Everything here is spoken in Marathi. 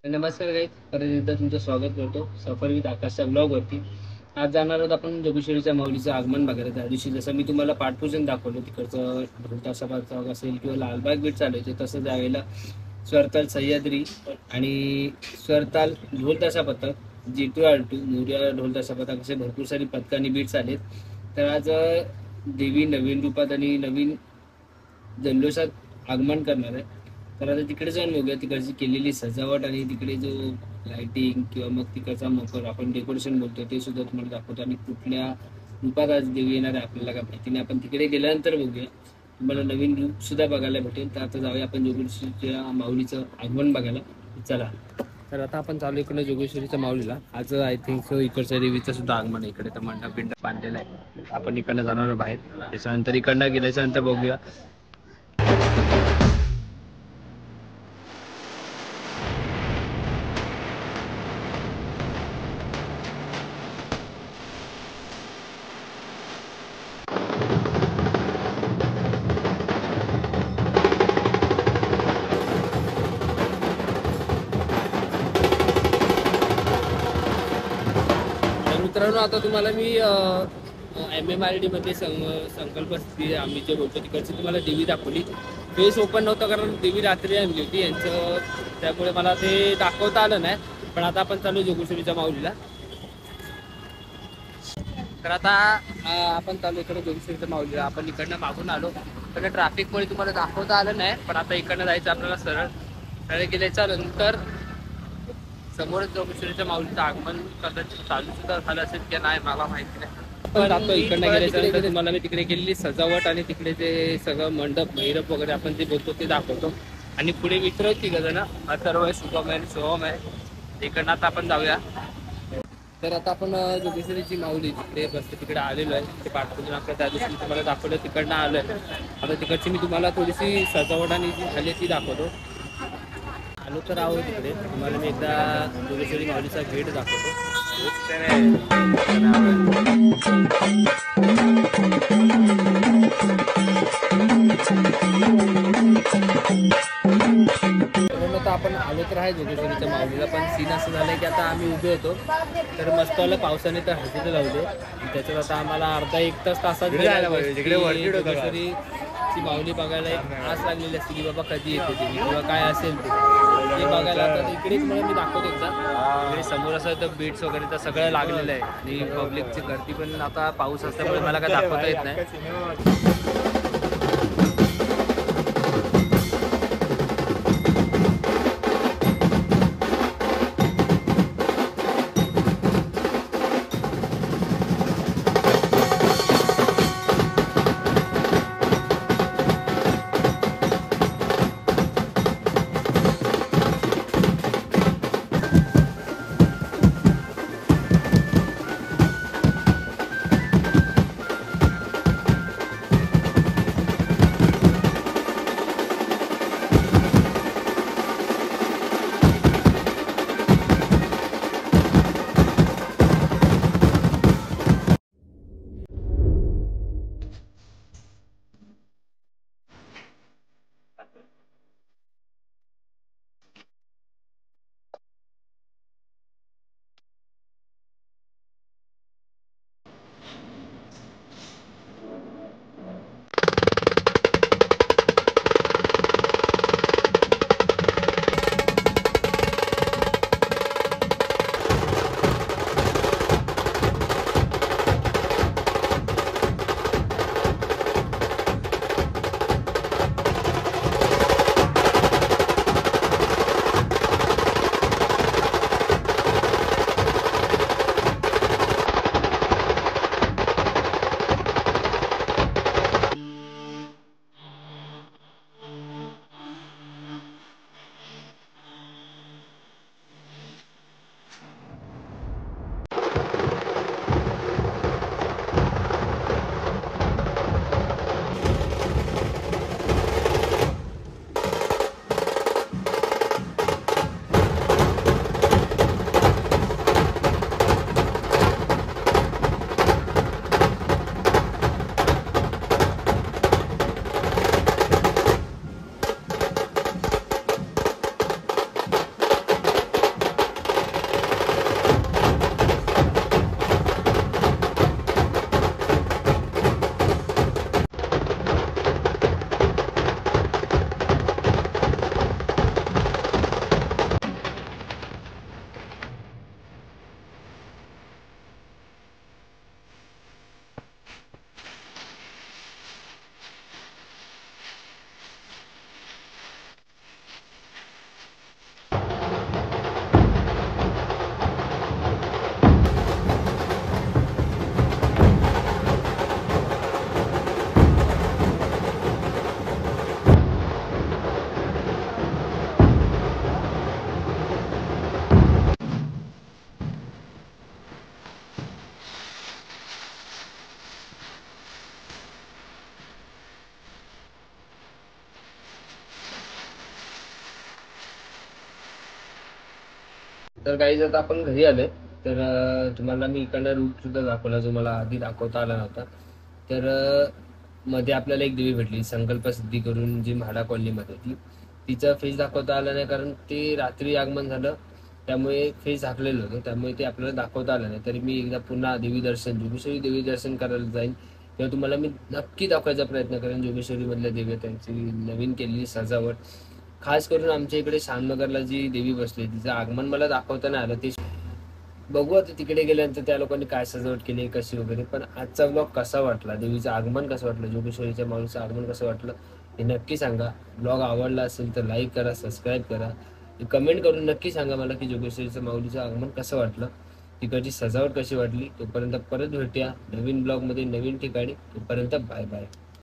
नमस्कार गाईज, परत एकदा तुमचं स्वागत करतो सफर विथ आकाशच्या ब्लॉगवरती. आज जाणार आहोत आपण जोगेश्वरीच्या माऊलीचं आगमन बघायला. त्या दिवशी जसं मी तुम्हाला पाठपूजन दाखवलं, तिकडचं ढोलताशा चौक असेल किंवा लालबाग बीट चालायचे, तसं त्यावेळेला स्वरताल सह्याद्री आणि स्वरताल ढोलताशा पथक, G2 R2 मोर्या ढोलताशा पथक असे भरपूर सारी पथकांनी बीट्स आलेत. तर आज देवी नवीन रूपात आणि नवीन जल्लोषात आगमन करणार आहे. तर आता तिकडे जाऊन बघूया तिकडची केलेली सजावट आणि तिकडे जो लाइटिंग किंवा मग तिकडचा मकर आपण डेकोरेशन बोलतो ते सुद्धा तुम्हाला दाखवतो. आणि कुठल्या रूपात आज देवी येणार आहे आपल्याला काय माहिती नाही. आपण तिकडे गेल्यानंतर बघूया, तुम्हाला नवीन रूप सुद्धा बघायला भेटेल. तर आता जाऊया आपण जोगेश्वरीच्या माऊलीचं आगमन बघायला. चला, तर आता आपण चालू इकडे जोगेश्वरीच्या माऊलीला. आज आय थिंक इकडच्या देवीचं सुद्धा आगमन आहे. इकडे तर मंडप बिंडप बांधलेला आहे. आपण इकडनं जाणार बाहेर, त्याच्यानंतर इकडनं गेल्याच्या नंतर बघूया. मित्रांनो, आता तुम्हाला मी MMRD मध्ये संकल्प आम्ही जे बोलतो तिकडची तुम्हाला देवी दाखवली. फेस ओपन नव्हतं कारण देवी रात्री आणली होती यांचं, त्यामुळे मला ते दाखवता आलं नाही. पण आता आपण चालू जोगेश्वरीच्या माऊलीला. तर आता आपण चालू इकडे जोगेश्वरीच्या माऊलीला. आपण इकडनं मागून आलो, पण ट्रॅफिकमुळे तुम्हाला दाखवता आलं नाही. पण आता इकडनं जायचं आपल्याला. सरळ गेल्याच्या नंतर समोरच जोगेश्वरीच्या माऊलीचं आगमन कदाचित चालू सुद्धा झालं असेल की नाही मला माहिती नाही. पण आता इकडनं गेल्याच्यानंतर तुम्हाला मी तिकडे केलेली सजावट आणि तिकडे जे सगळं मंडप मैरप वगैरे आपण जे बोलतो ते दाखवतो. आणि पुढे मित्र तिघ जण, अथर्व आहे, शुभम आहे, सोहम आहे. इकडनं आता आपण जाऊया. तर आता आपण जोगेश्वरीची माऊली तिकडे बसते तिकडे आलेलो आहे. ते पाठपूजन आपल्या त्या दिवशी तुम्हाला दाखवलं, तिकडनं आलो आहे. आता तिकडची मी तुम्हाला थोडीशी सजावट आणि जी झाली ती दाखवतो. आलो तर आहो तिकडे. तुम्हाला मी एकदा जोगेश्वरी माऊलीचा गेट दाखवतो. आता आपण आलो तर आहे जोगेश्वरीच्या माऊलीला. पण सीन असं झालंय की आता आम्ही उभे होतो तर मस्त आलं पावसाने तर हजेरी लावले. त्याच्यात आता आम्हाला अर्धा एक तासात जोगेश्वरीची माऊली बघायला एक आस लागलेली असते की बाबा कधी येते ती किंवा काय असेल ते बघायला. आता इकडेच मला मी दाखवतो एकदा. इकडे समोर असं तर बीट्स वगैरे तर सगळं लागलेलं आहे आणि पब्लिकची गर्दी पण. आता पाऊस असल्यामुळे मला काय दाखवता येत नाही. तर काही आता आपण घरी आलोय. तर तुम्हाला मी इकडनं रूट सुद्धा दाखवला जो मला आधी दाखवता आला नव्हता. तर मध्ये आपल्याला एक देवी भेटली संकल्प सिद्धी करून, जी म्हाडा कॉलनीमध्ये होती. तिचा फेस दाखवता आला नाही कारण ते रात्री आगमन झालं, त्यामुळे फेस झाकलेलं होतं, त्यामुळे ते आपल्याला दाखवता आलं नाही. तरी मी एकदा पुन्हा देवी दर्शन, जोगेश्वरी देवी दर्शन करायला जाईन तेव्हा तुम्हाला मी नक्की दाखवायचा प्रयत्न करेन जोगेश्वरी मधल्या देवी, त्यांची नवीन केलेली सजावट. खास करून आमच्या इकडे शाननगरला जी देवी बसली तिचं आगमन मला दाखवता नाही आलं. ते बघू आता तिकडे गेल्यानंतर त्या लोकांनी काय सजावट केली कशी वगैरे. पण आजचा ब्लॉग कसा वाटला, देवीचं आगमन कसं वाटलं, जोगेश्वरीच्या माऊलीचं आगमन कसं वाटलं हे नक्की सांगा. ब्लॉग आवडला असेल तर लाईक करा, सबस्क्राईब करा, कमेंट करून नक्की सांगा मला की जोगेश्वरीचं माऊलीचं आगमन कसं वाटलं, तिकडची सजावट कशी वाटली. तोपर्यंत परत भेटूया नवीन ब्लॉगमध्ये नवीन ठिकाणी. तोपर्यंत बाय बाय.